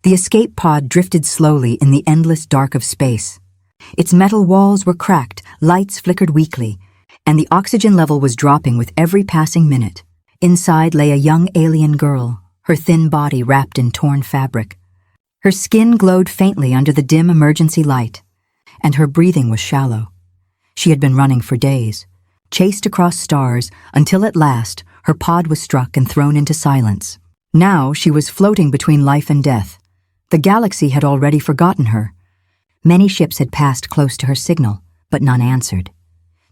The escape pod drifted slowly in the endless dark of space. Its metal walls were cracked, lights flickered weakly, and the oxygen level was dropping with every passing minute. Inside lay a young alien girl, her thin body wrapped in torn fabric. Her skin glowed faintly under the dim emergency light, and her breathing was shallow. She had been running for days, chased across stars, until at last her pod was struck and thrown into silence. Now she was floating between life and death. The galaxy had already forgotten her. Many ships had passed close to her signal, but none answered.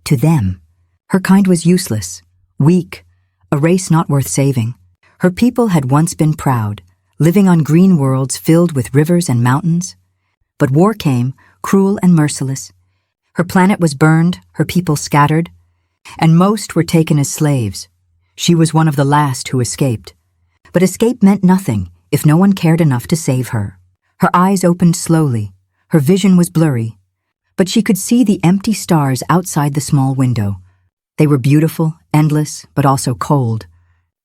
To them, her kind was useless, weak, a race not worth saving. Her people had once been proud, living on green worlds filled with rivers and mountains. But war came, cruel and merciless. Her planet was burned, her people scattered, and most were taken as slaves. She was one of the last who escaped. But escape meant nothing if no one cared enough to save her. Her eyes opened slowly. Her vision was blurry, but she could see the empty stars outside the small window. They were beautiful, endless, but also cold.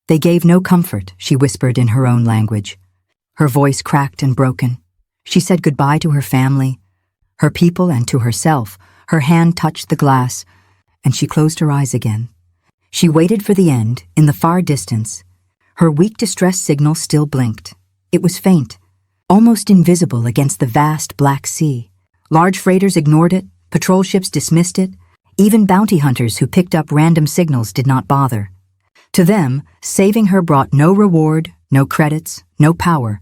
They gave no comfort, she whispered in her own language. Her voice cracked and broken. She said goodbye to her family, her people, and to herself. Her hand touched the glass, and she closed her eyes again. She waited for the end, in the far distance. Her weak distress signal still blinked. It was faint, almost invisible against the vast black sea. Large freighters ignored it, patrol ships dismissed it, even bounty hunters who picked up random signals did not bother. To them, saving her brought no reward, no credits, no power.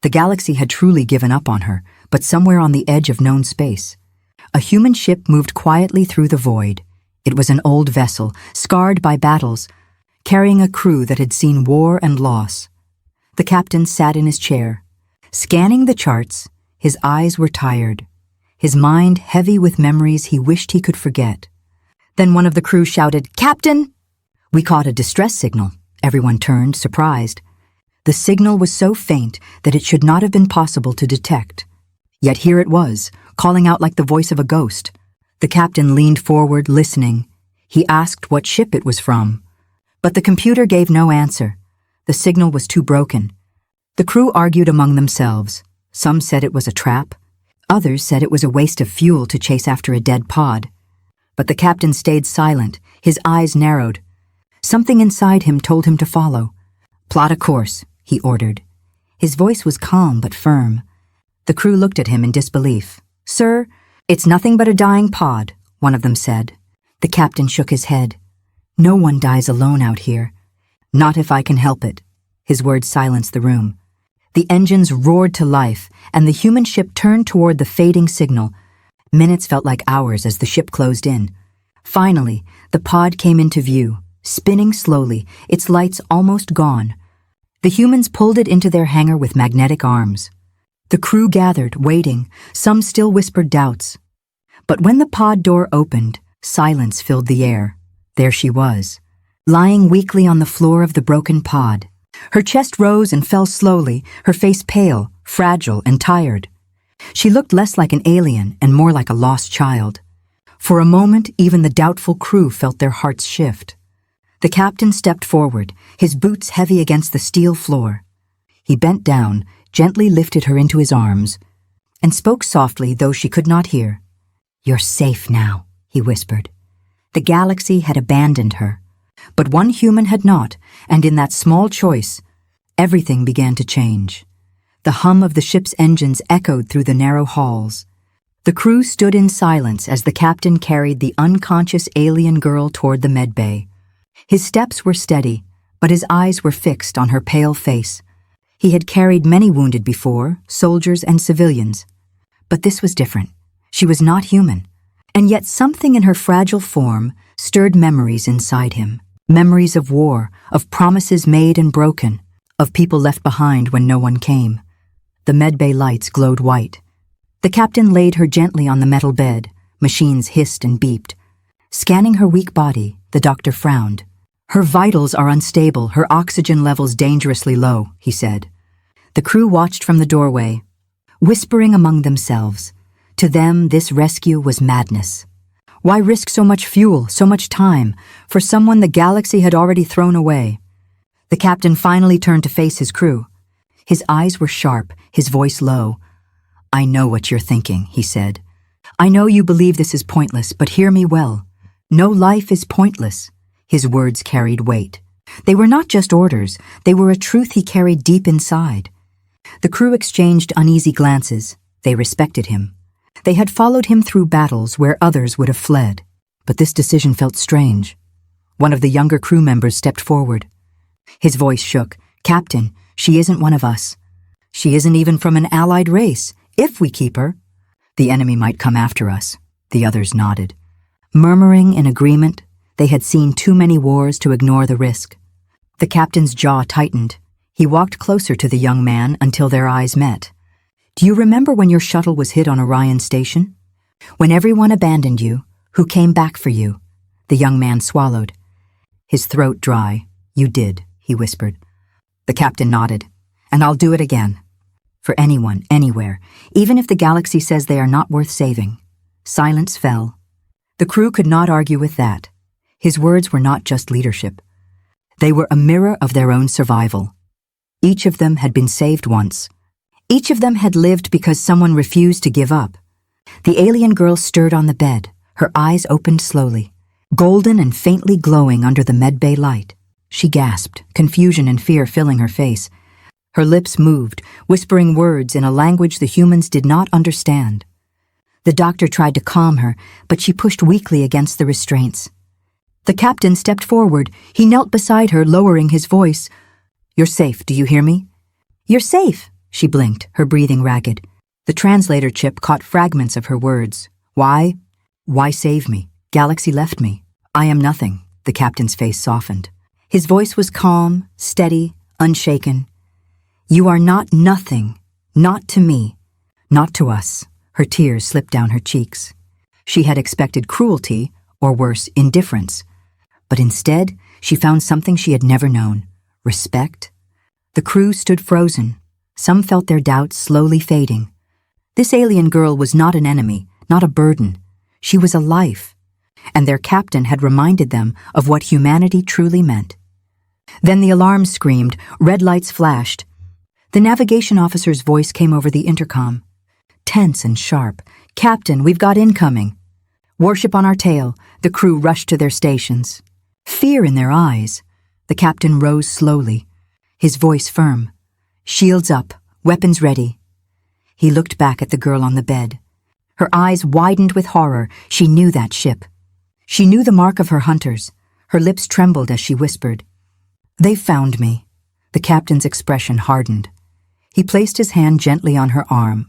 The galaxy had truly given up on her, but somewhere on the edge of known space. A human ship moved quietly through the void. It was an old vessel, scarred by battles, carrying a crew that had seen war and loss. The captain sat in his chair. Scanning the charts, his eyes were tired, his mind heavy with memories he wished he could forget. Then one of the crew shouted, "Captain!" We caught a distress signal. Everyone turned, surprised. The signal was so faint that it should not have been possible to detect. Yet here it was, calling out like the voice of a ghost. The captain leaned forward, listening. He asked what ship it was from. But the computer gave no answer. The signal was too broken. The crew argued among themselves. Some said it was a trap. Others said it was a waste of fuel to chase after a dead pod. But the captain stayed silent, his eyes narrowed. Something inside him told him to follow. "Plot a course," he ordered. His voice was calm but firm. The crew looked at him in disbelief. "Sir, it's nothing but a dying pod," one of them said. The captain shook his head. "No one dies alone out here. Not if I can help it." His words silenced the room. The engines roared to life, and the human ship turned toward the fading signal. Minutes felt like hours as the ship closed in. Finally, the pod came into view, spinning slowly, its lights almost gone. The humans pulled it into their hangar with magnetic arms. The crew gathered, waiting. Some still whispered doubts. But when the pod door opened, silence filled the air. There she was, lying weakly on the floor of the broken pod. Her chest rose and fell slowly, her face pale, fragile, and tired. She looked less like an alien and more like a lost child. For a moment, even the doubtful crew felt their hearts shift. The captain stepped forward, his boots heavy against the steel floor. He bent down, gently lifted her into his arms, and spoke softly, though she could not hear. "You're safe now," he whispered. The galaxy had abandoned her. But one human had not, and in that small choice, everything began to change. The hum of the ship's engines echoed through the narrow halls. The crew stood in silence as the captain carried the unconscious alien girl toward the medbay. His steps were steady, but his eyes were fixed on her pale face. He had carried many wounded before, soldiers and civilians. But this was different. She was not human. And yet something in her fragile form stirred memories inside him. Memories of war, of promises made and broken, of people left behind when no one came. The medbay lights glowed white. The captain laid her gently on the metal bed. Machines hissed and beeped. Scanning her weak body, the doctor frowned. "Her vitals are unstable, her oxygen levels dangerously low," he said. The crew watched from the doorway, whispering among themselves. To them, this rescue was madness. Why risk so much fuel, so much time, for someone the galaxy had already thrown away? The captain finally turned to face his crew. His eyes were sharp, his voice low. "I know what you're thinking," he said. "I know you believe this is pointless, but hear me well. No life is pointless." His words carried weight. They were not just orders, they were a truth he carried deep inside. The crew exchanged uneasy glances. They respected him. They had followed him through battles where others would have fled. But this decision felt strange. One of the younger crew members stepped forward. His voice shook. "Captain, she isn't one of us. She isn't even from an allied race. If we keep her, the enemy might come after us." The others nodded. Murmuring in agreement, they had seen too many wars to ignore the risk. The captain's jaw tightened. He walked closer to the young man until their eyes met. "Do you remember when your shuttle was hit on Orion Station? When everyone abandoned you, who came back for you?" The young man swallowed. His throat dry. "You did," he whispered. The captain nodded. "And I'll do it again. For anyone, anywhere, even if the galaxy says they are not worth saving." Silence fell. The crew could not argue with that. His words were not just leadership. They were a mirror of their own survival. Each of them had been saved once. Each of them had lived because someone refused to give up. The alien girl stirred on the bed, her eyes opened slowly, golden and faintly glowing under the medbay light. She gasped, confusion and fear filling her face. Her lips moved, whispering words in a language the humans did not understand. The doctor tried to calm her, but she pushed weakly against the restraints. The captain stepped forward. He knelt beside her, lowering his voice. "You're safe, do you hear me?" "You're safe," she blinked, her breathing ragged. The translator chip caught fragments of her words. "Why? Why save me? Galaxy left me. I am nothing." The captain's face softened. His voice was calm, steady, unshaken. "You are not nothing. Not to me. Not to us." Her tears slipped down her cheeks. She had expected cruelty, or worse, indifference. But instead, she found something she had never known. Respect. The crew stood frozen. Some felt their doubts slowly fading. This alien girl was not an enemy, not a burden. She was a life. And their captain had reminded them of what humanity truly meant. Then the alarm screamed, red lights flashed. The navigation officer's voice came over the intercom. Tense and sharp. "Captain, we've got incoming." Warship on our tail. The crew rushed to their stations. Fear in their eyes. The captain rose slowly, his voice firm. "Shields up, weapons ready." He looked back at the girl on the bed. Her eyes widened with horror. She knew that ship. She knew the mark of her hunters. Her lips trembled as she whispered. "They found me." The captain's expression hardened. He placed his hand gently on her arm.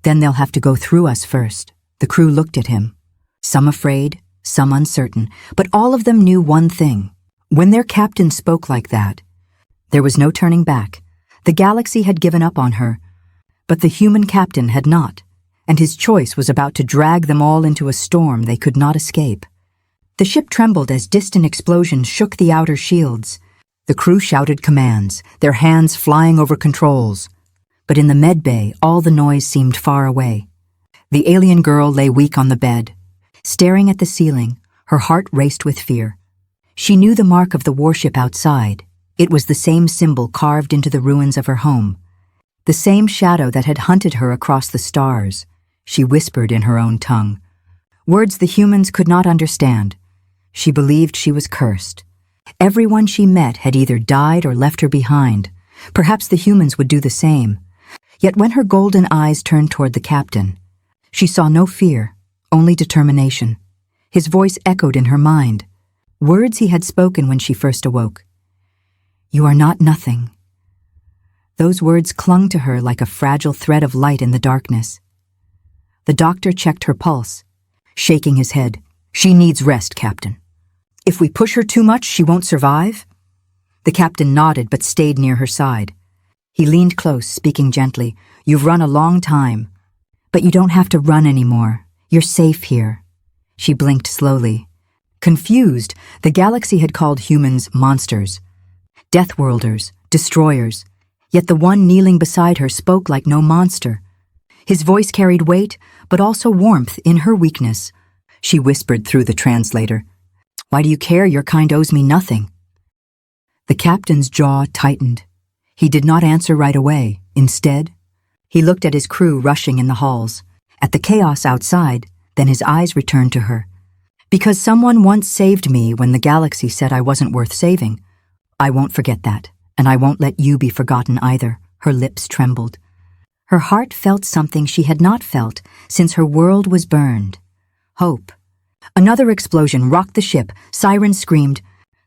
"Then they'll have to go through us first." The crew looked at him. Some afraid, some uncertain, but all of them knew one thing. When their captain spoke like that, there was no turning back. The galaxy had given up on her, but the human captain had not, and his choice was about to drag them all into a storm they could not escape. The ship trembled as distant explosions shook the outer shields. The crew shouted commands, their hands flying over controls. But in the medbay, all the noise seemed far away. The alien girl lay weak on the bed. Staring at the ceiling, her heart raced with fear. She knew the mark of the warship outside. It was the same symbol carved into the ruins of her home. The same shadow that had hunted her across the stars. She whispered in her own tongue. Words the humans could not understand. She believed she was cursed. Everyone she met had either died or left her behind. Perhaps the humans would do the same. Yet when her golden eyes turned toward the captain, she saw no fear, only determination. His voice echoed in her mind, words he had spoken when she first awoke. "You are not nothing." Those words clung to her like a fragile thread of light in the darkness. The doctor checked her pulse, shaking his head. "She needs rest, Captain. If we push her too much, she won't survive." The captain nodded but stayed near her side. He leaned close, speaking gently. "You've run a long time, but you don't have to run anymore. You're safe here." She blinked slowly. Confused, the galaxy had called humans monsters, deathworlders, destroyers, yet the one kneeling beside her spoke like no monster. His voice carried weight, but also warmth in her weakness. She whispered through the translator, "Why do you care? Your kind owes me nothing." The captain's jaw tightened. He did not answer right away. Instead, he looked at his crew rushing in the halls, at the chaos outside, then his eyes returned to her. Because someone once saved me when the galaxy said I wasn't worth saving. I won't forget that, and I won't let you be forgotten either. Her lips trembled. Her heart felt something she had not felt since her world was burned. Hope. Another explosion rocked the ship. Sirens screamed.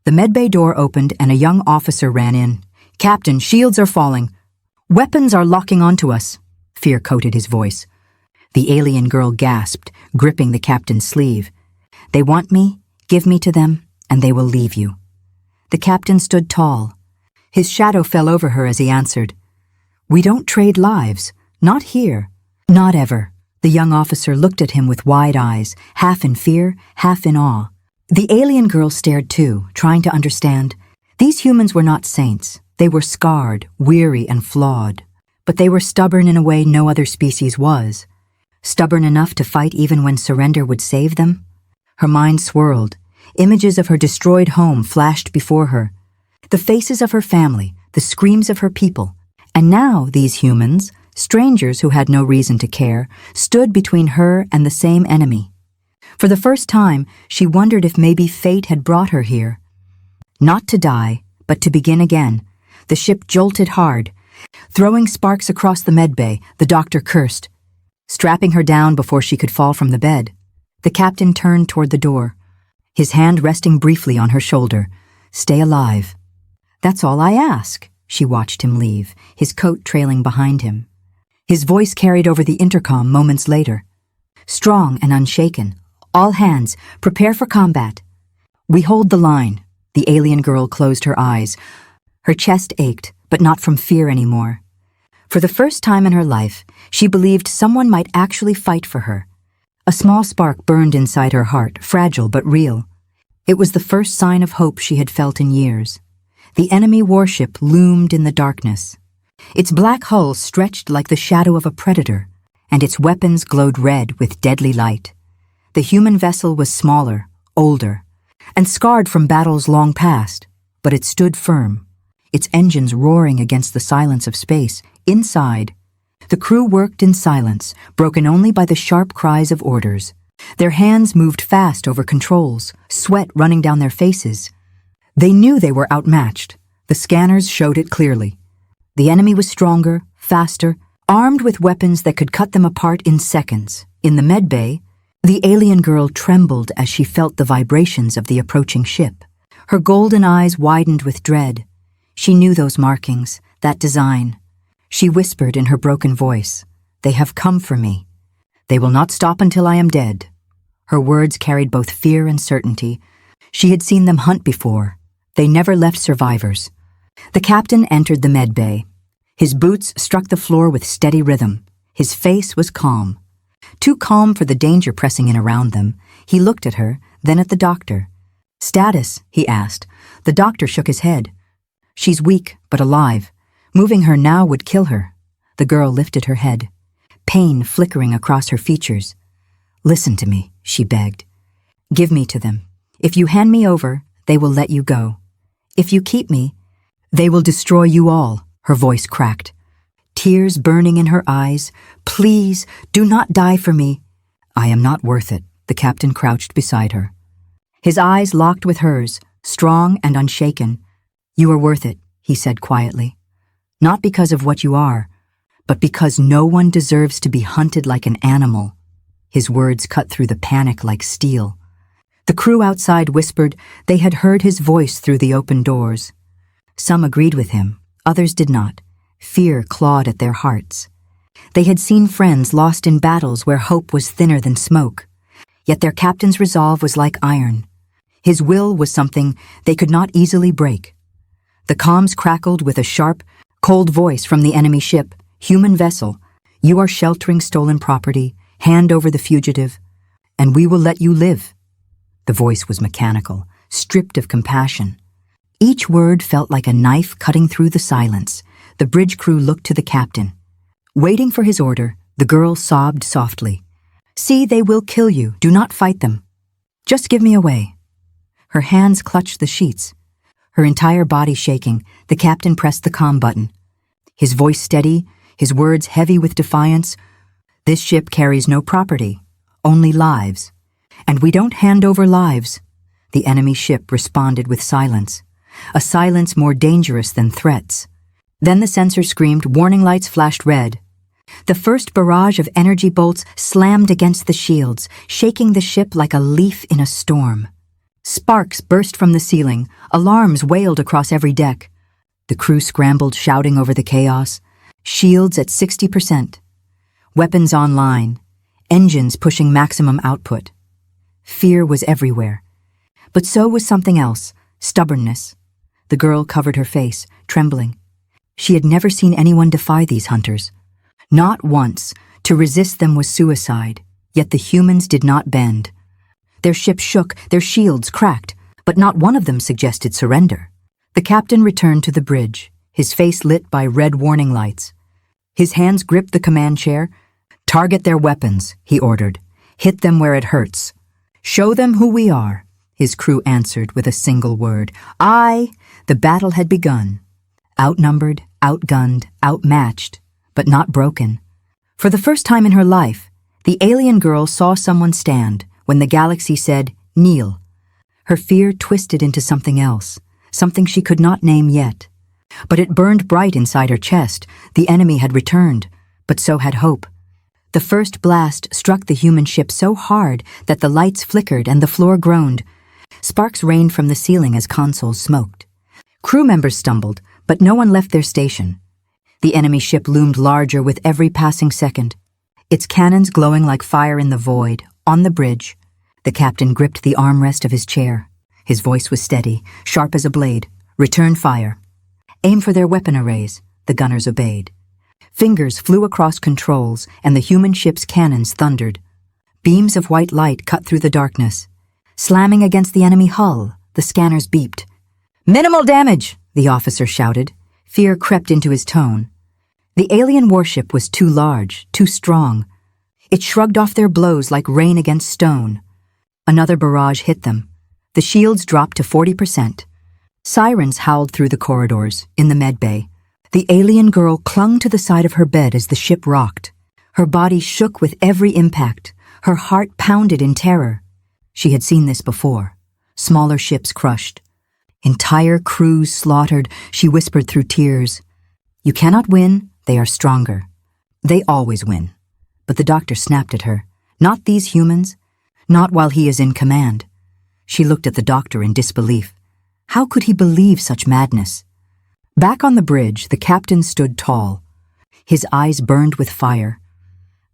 The medbay door opened and a young officer ran in. "Captain, shields are falling. Weapons are locking onto us." Fear coated his voice. The alien girl gasped, gripping the captain's sleeve. "They want me, give me to them, and they will leave you." The captain stood tall. His shadow fell over her as he answered, "We don't trade lives. Not here. Not ever." The young officer looked at him with wide eyes, half in fear, half in awe. The alien girl stared too, trying to understand. These humans were not saints. They were scarred, weary, and flawed. But they were stubborn in a way no other species was. Stubborn enough to fight even when surrender would save them. Her mind swirled. Images of her destroyed home flashed before her. The faces of her family, the screams of her people. And now these humans, strangers who had no reason to care, stood between her and the same enemy. For the first time, she wondered if maybe fate had brought her here. Not to die, but to begin again. The ship jolted hard. Throwing sparks across the medbay, the doctor cursed. Strapping her down before she could fall from the bed, the captain turned toward the door, his hand resting briefly on her shoulder. "Stay alive." "That's all I ask." She watched him leave, his coat trailing behind him. His voice carried over the intercom moments later. Strong and unshaken. "All hands, prepare for combat." "We hold the line." The alien girl closed her eyes. Her chest ached, but not from fear anymore. For the first time in her life, she believed someone might actually fight for her. A small spark burned inside her heart, fragile but real. It was the first sign of hope she had felt in years. The enemy warship loomed in the darkness. Its black hull stretched like the shadow of a predator, and its weapons glowed red with deadly light. The human vessel was smaller, older, and scarred from battles long past, but it stood firm, its engines roaring against the silence of space. Inside, the crew worked in silence, broken only by the sharp cries of orders. Their hands moved fast over controls, sweat running down their faces. They knew they were outmatched. The scanners showed it clearly. The enemy was stronger, faster, armed with weapons that could cut them apart in seconds. In the medbay, the alien girl trembled as she felt the vibrations of the approaching ship. Her golden eyes widened with dread. She knew those markings, that design. She whispered in her broken voice, "They have come for me. They will not stop until I am dead." Her words carried both fear and certainty. She had seen them hunt before. They never left survivors. The captain entered the medbay. His boots struck the floor with steady rhythm. His face was calm. Too calm for the danger pressing in around them. He looked at her, then at the doctor. "Status?" he asked. The doctor shook his head. "She's weak, but alive. Moving her now would kill her." The girl lifted her head, pain flickering across her features. "Listen to me," she begged. "Give me to them. If you hand me over, they will let you go. If you keep me, they will destroy you all." Her voice cracked. Tears burning in her eyes. "Please, do not die for me." "I am not worth it." The captain crouched beside her. His eyes locked with hers, strong and unshaken. "You are worth it," he said quietly. "Not because of what you are, but because no one deserves to be hunted like an animal." His words cut through the panic like steel. The crew outside whispered they had heard his voice through the open doors. Some agreed with him, others did not. Fear clawed at their hearts. They had seen friends lost in battles where hope was thinner than smoke. Yet their captain's resolve was like iron. His will was something they could not easily break. The comms crackled with a sharp, cold voice from the enemy ship. "Human vessel, you are sheltering stolen property. Hand over the fugitive, and we will let you live." The voice was mechanical, stripped of compassion. Each word felt like a knife cutting through the silence. The bridge crew looked to the captain. Waiting for his order, the girl sobbed softly. "See, they will kill you. Do not fight them. Just give me away." Her hands clutched the sheets. Her entire body shaking, the captain pressed the comm button. His voice steady, his words heavy with defiance. "This ship carries no property, only lives. And we don't hand over lives." The enemy ship responded with silence, a silence more dangerous than threats. Then the sensor screamed, warning lights flashed red. The first barrage of energy bolts slammed against the shields, shaking the ship like a leaf in a storm. Sparks burst from the ceiling, alarms wailed across every deck. The crew scrambled, shouting over the chaos. Shields at 60%. Weapons online. Engines pushing maximum output. Fear was everywhere. But so was something else, stubbornness. The girl covered her face, trembling. She had never seen anyone defy these hunters. Not once. To resist them was suicide, yet the humans did not bend. Their ship shook, their shields cracked, but not one of them suggested surrender. The captain returned to the bridge, his face lit by red warning lights. His hands gripped the command chair. "Target their weapons," he ordered. "Hit them where it hurts. Show them who we are," his crew answered with a single word. "Aye." The battle had begun. Outnumbered, outgunned, outmatched, but not broken. For the first time in her life, the alien girl saw someone stand when the galaxy said, "Kneel." Her fear twisted into something else, something she could not name yet. But it burned bright inside her chest. The enemy had returned, but so had hope. The first blast struck the human ship so hard that the lights flickered and the floor groaned. Sparks rained from the ceiling as consoles smoked. Crew members stumbled, but no one left their station. The enemy ship loomed larger with every passing second, its cannons glowing like fire in the void. On the bridge, the captain gripped the armrest of his chair. His voice was steady, sharp as a blade. "Return fire." "Aim for their weapon arrays," the gunners obeyed. Fingers flew across controls, and the human ship's cannons thundered. Beams of white light cut through the darkness. Slamming against the enemy hull, the scanners beeped. "Minimal damage," the officer shouted. Fear crept into his tone. The alien warship was too large, too strong. It shrugged off their blows like rain against stone. Another barrage hit them. The shields dropped to 40%. Sirens howled through the corridors, in the medbay. The alien girl clung to the side of her bed as the ship rocked. Her body shook with every impact. Her heart pounded in terror. She had seen this before. Smaller ships crushed. Entire crews slaughtered, she whispered through tears. "You cannot win, they are stronger. They always win." But the doctor snapped at her. "Not these humans. Not while he is in command." She looked at the doctor in disbelief. How could he believe such madness? Back on the bridge, the captain stood tall. His eyes burned with fire.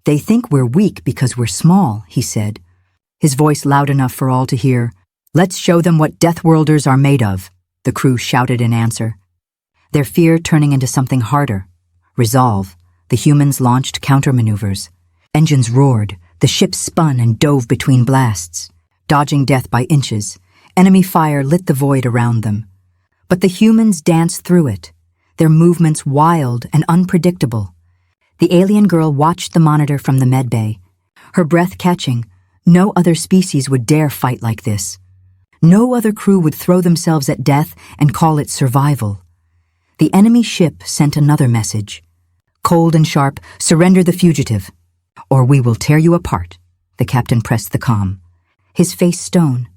"They think we're weak because we're small," he said, his voice loud enough for all to hear. "Let's show them what Deathworlders are made of," the crew shouted in answer. Their fear turning into something harder. Resolve. The humans launched countermaneuvers. Engines roared. The ship spun and dove between blasts, dodging death by inches. Enemy fire lit the void around them. But the humans danced through it, their movements wild and unpredictable. The alien girl watched the monitor from the medbay, her breath catching. No other species would dare fight like this. No other crew would throw themselves at death and call it survival. The enemy ship sent another message. Cold and sharp, "Surrender the fugitive, or we will tear you apart." The captain pressed the comm. His face stone.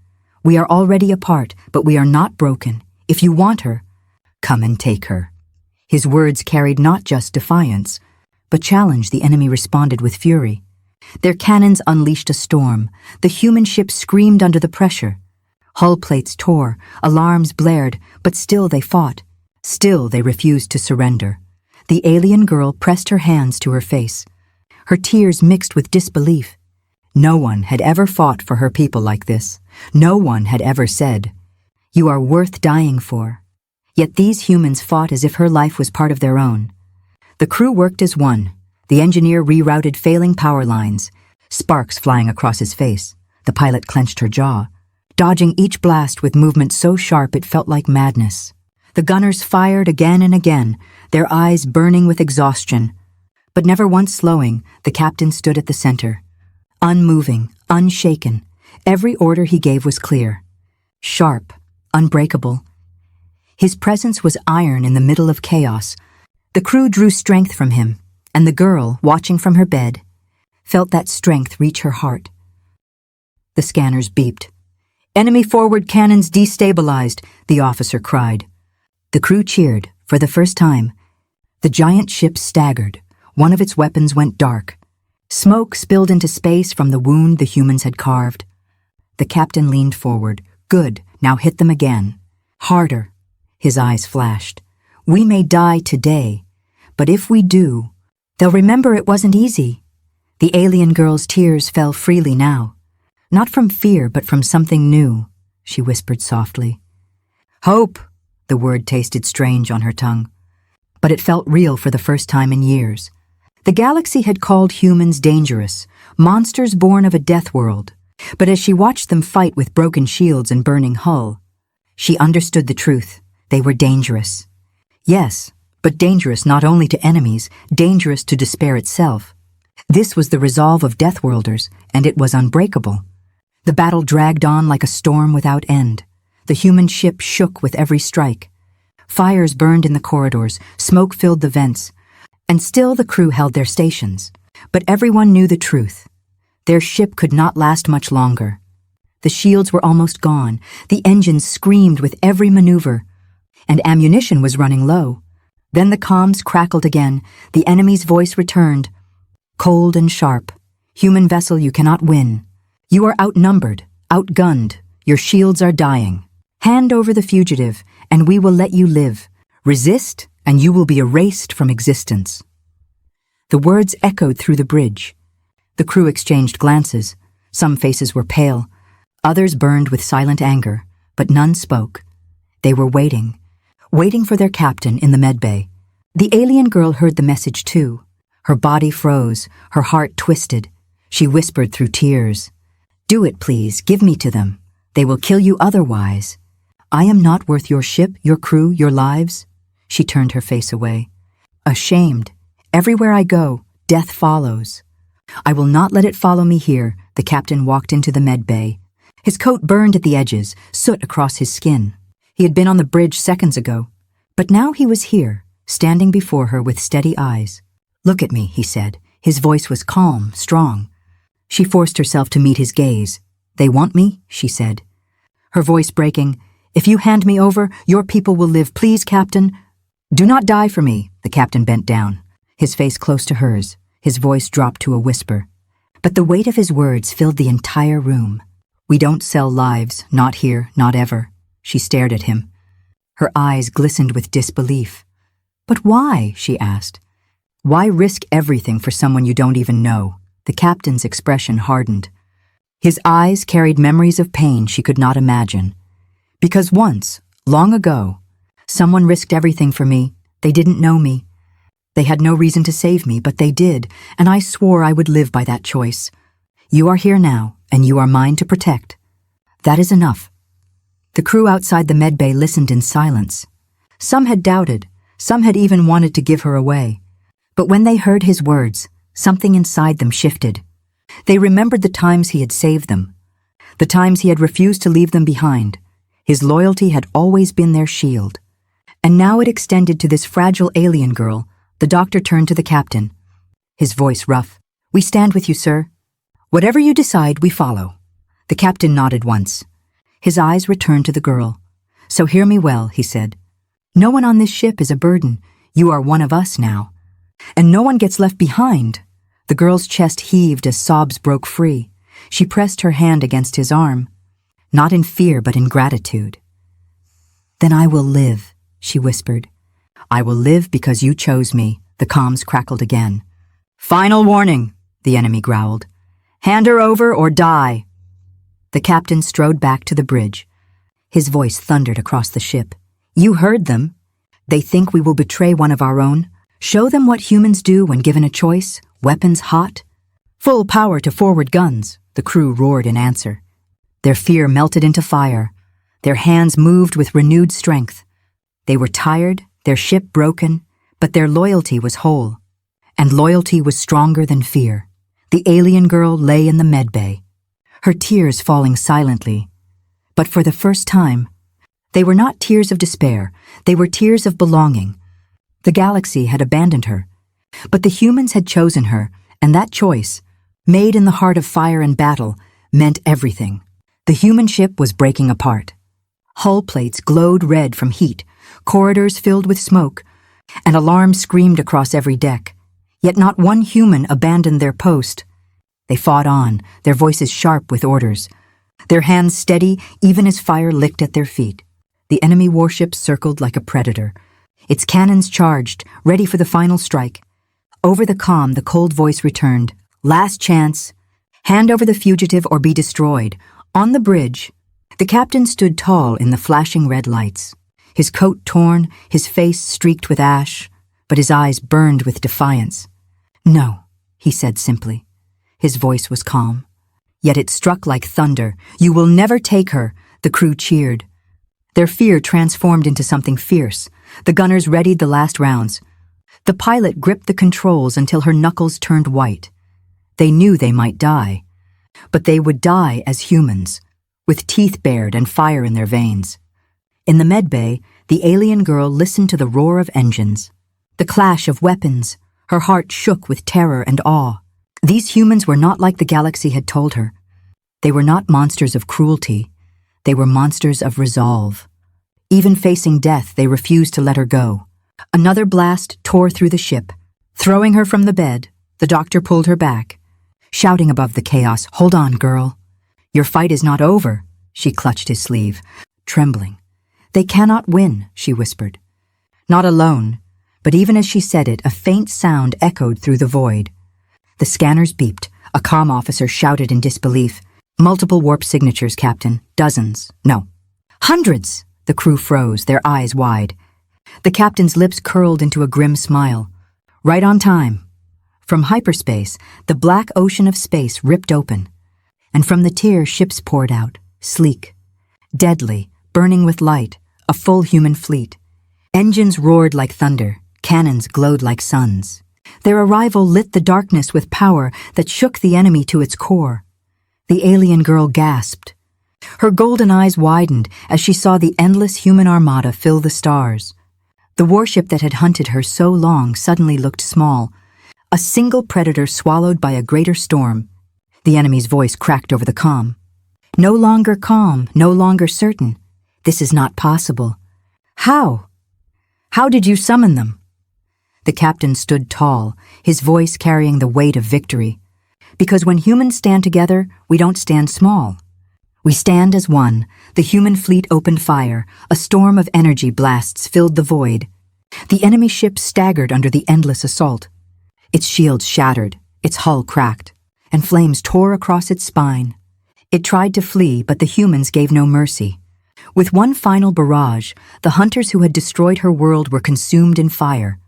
"We are already apart, but we are not broken. If you want her, come and take her." His words carried not just defiance, but challenge. The enemy responded with fury. Their cannons unleashed a storm. The human ship screamed under the pressure. Hull plates tore, alarms blared, but still they fought. Still they refused to surrender. The alien girl pressed her hands to her face. Her tears mixed with disbelief. No one had ever fought for her people like this. No one had ever said, "You are worth dying for." Yet these humans fought as if her life was part of their own. The crew worked as one. The engineer rerouted failing power lines, sparks flying across his face. The pilot clenched her jaw, dodging each blast with movement so sharp it felt like madness. The gunners fired again and again, their eyes burning with exhaustion. But never once slowing, the captain stood at the center. Unmoving, unshaken, every order he gave was clear. Sharp, unbreakable. His presence was iron in the middle of chaos. The crew drew strength from him, and the girl, watching from her bed, felt that strength reach her heart. The scanners beeped. "Enemy forward cannons destabilized," the officer cried. The crew cheered, for the first time. The giant ship staggered. One of its weapons went dark. Smoke spilled into space from the wound the humans had carved. The captain leaned forward. "Good, now hit them again. Harder." His eyes flashed. "We may die today, but if we do, they'll remember it wasn't easy." The alien girl's tears fell freely now. Not from fear, but from something new, she whispered softly. "Hope." The word tasted strange on her tongue, but it felt real for the first time in years. The galaxy had called humans dangerous, monsters born of a death world, but as she watched them fight with broken shields and burning hull, she understood the truth. They were dangerous. Yes, but dangerous not only to enemies, dangerous to despair itself. This was the resolve of Deathworlders, and it was unbreakable. The battle dragged on like a storm without end. The human ship shook with every strike. Fires burned in the corridors, smoke filled the vents, and still the crew held their stations. But everyone knew the truth. Their ship could not last much longer. The shields were almost gone, the engines screamed with every maneuver, and ammunition was running low. Then the comms crackled again, the enemy's voice returned. "Cold and sharp. Human vessel, you cannot win. You are outnumbered, outgunned. Your shields are dying. Hand over the fugitive, and we will let you live. Resist, and you will be erased from existence." The words echoed through the bridge. The crew exchanged glances. Some faces were pale. Others burned with silent anger, but none spoke. They were waiting for their captain in the medbay. The alien girl heard the message too. Her body froze, her heart twisted. She whispered through tears, "Do it, please. Give me to them. They will kill you otherwise. I am not worth your ship, your crew, your lives." She turned her face away. "Ashamed. Everywhere I go, death follows. I will not let it follow me here." The captain walked into the med bay. His coat burned at the edges, soot across his skin. He had been on the bridge seconds ago, but now he was here, standing before her with steady eyes. "Look at me," he said. His voice was calm, strong. She forced herself to meet his gaze. "They want me?" she said. Her voice breaking. "If you hand me over, your people will live. Please, Captain." "Do not die for me." The captain bent down, his face close to hers. His voice dropped to a whisper. But the weight of his words filled the entire room. "We don't sell lives, not here, not ever." She stared at him. Her eyes glistened with disbelief. "But why?" she asked. "Why risk everything for someone you don't even know?" The captain's expression hardened. His eyes carried memories of pain she could not imagine. "Because once, long ago, someone risked everything for me. They didn't know me. They had no reason to save me, but they did, and I swore I would live by that choice. You are here now, and you are mine to protect. That is enough." The crew outside the medbay listened in silence. Some had doubted, some had even wanted to give her away. But when they heard his words, something inside them shifted. They remembered the times he had saved them, the times he had refused to leave them behind. His loyalty had always been their shield. And now it extended to this fragile alien girl. The doctor turned to the captain, his voice rough. "We stand with you, sir. Whatever you decide, we follow." The captain nodded once. His eyes returned to the girl. "So hear me well," he said. "No one on this ship is a burden. You are one of us now. And no one gets left behind." The girl's chest heaved as sobs broke free. She pressed her hand against his arm, not in fear but in gratitude. "Then I will live," she whispered. "I will live because you chose me." The comms crackled again. "Final warning," the enemy growled. "Hand her over or die." The captain strode back to the bridge. His voice thundered across the ship. "You heard them. They think we will betray one of our own. Show them what humans do when given a choice, weapons hot. Full power to forward guns," the crew roared in answer. Their fear melted into fire. Their hands moved with renewed strength. They were tired, their ship broken, but their loyalty was whole. And loyalty was stronger than fear. The alien girl lay in the medbay, her tears falling silently. But for the first time, they were not tears of despair, they were tears of belonging. The galaxy had abandoned her, but the humans had chosen her, and that choice, made in the heart of fire and battle, meant everything. The human ship was breaking apart. Hull plates glowed red from heat, corridors filled with smoke, and alarms screamed across every deck. Yet not one human abandoned their post. They fought on, their voices sharp with orders, their hands steady even as fire licked at their feet. The enemy warship circled like a predator, its cannons charged, ready for the final strike. Over the comm, the cold voice returned. Last chance. Hand over the fugitive or be destroyed. On the bridge, the captain stood tall in the flashing red lights, his coat torn, his face streaked with ash, but his eyes burned with defiance. No, he said simply. His voice was calm. Yet it struck like thunder. You will never take her, the crew cheered. Their fear transformed into something fierce. The gunners readied the last rounds. The pilot gripped the controls until her knuckles turned white. They knew they might die, but they would die as humans, with teeth bared and fire in their veins. In the medbay, the alien girl listened to the roar of engines, the clash of weapons. Her heart shook with terror and awe. These humans were not like the galaxy had told her. They were not monsters of cruelty. They were monsters of resolve. Even facing death, they refused to let her go. Another blast tore through the ship. Throwing her from the bed, the doctor pulled her back, shouting above the chaos, "Hold on, girl. Your fight is not over." She clutched his sleeve, trembling. "They cannot win," she whispered. Not alone, but even as she said it, a faint sound echoed through the void. The scanners beeped. A comm officer shouted in disbelief. "Multiple warp signatures, Captain. Dozens. No. Hundreds!" The crew froze, their eyes wide. The captain's lips curled into a grim smile. Right on time. From hyperspace, the black ocean of space ripped open, and from the tear ships poured out, sleek, deadly, burning with light, a full human fleet. Engines roared like thunder, cannons glowed like suns. Their arrival lit the darkness with power that shook the enemy to its core. The alien girl gasped. Her golden eyes widened as she saw the endless human armada fill the stars. The warship that had hunted her so long suddenly looked small, a single predator swallowed by a greater storm. The enemy's voice cracked over the comm. "No longer calm, no longer certain. This is not possible. How? How did you summon them?" The captain stood tall, his voice carrying the weight of victory. "Because when humans stand together, we don't stand small. We stand as one." The human fleet opened fire. A storm of energy blasts filled the void. The enemy ship staggered under the endless assault. Its shields shattered, its hull cracked, and flames tore across its spine. It tried to flee, but the humans gave no mercy. With one final barrage, the hunters who had destroyed her world were consumed in fire.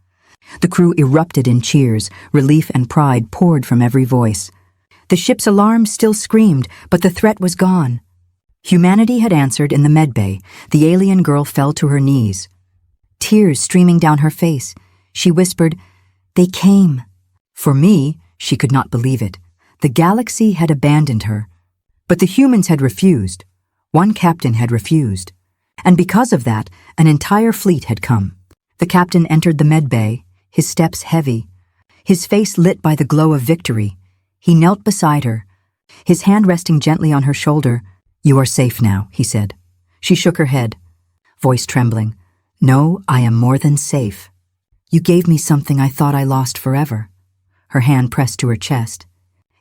The crew erupted in cheers. Relief and pride poured from every voice. The ship's alarm still screamed, but the threat was gone. Humanity had answered in the medbay. The alien girl fell to her knees. Tears streaming down her face, she whispered, "They came." For me, she could not believe it. The galaxy had abandoned her. But the humans had refused. One captain had refused. And because of that, an entire fleet had come. The captain entered the medbay, his steps heavy, his face lit by the glow of victory. He knelt beside her, his hand resting gently on her shoulder. "You are safe now," he said. She shook her head, voice trembling. "No, I am more than safe. You gave me something I thought I lost forever." Her hand pressed to her chest.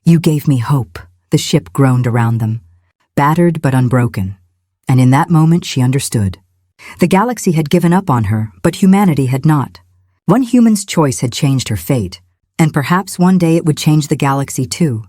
"You gave me hope." The ship groaned around them, battered but unbroken. And in that moment she understood. The galaxy had given up on her, but humanity had not. One human's choice had changed her fate, and perhaps one day it would change the galaxy too.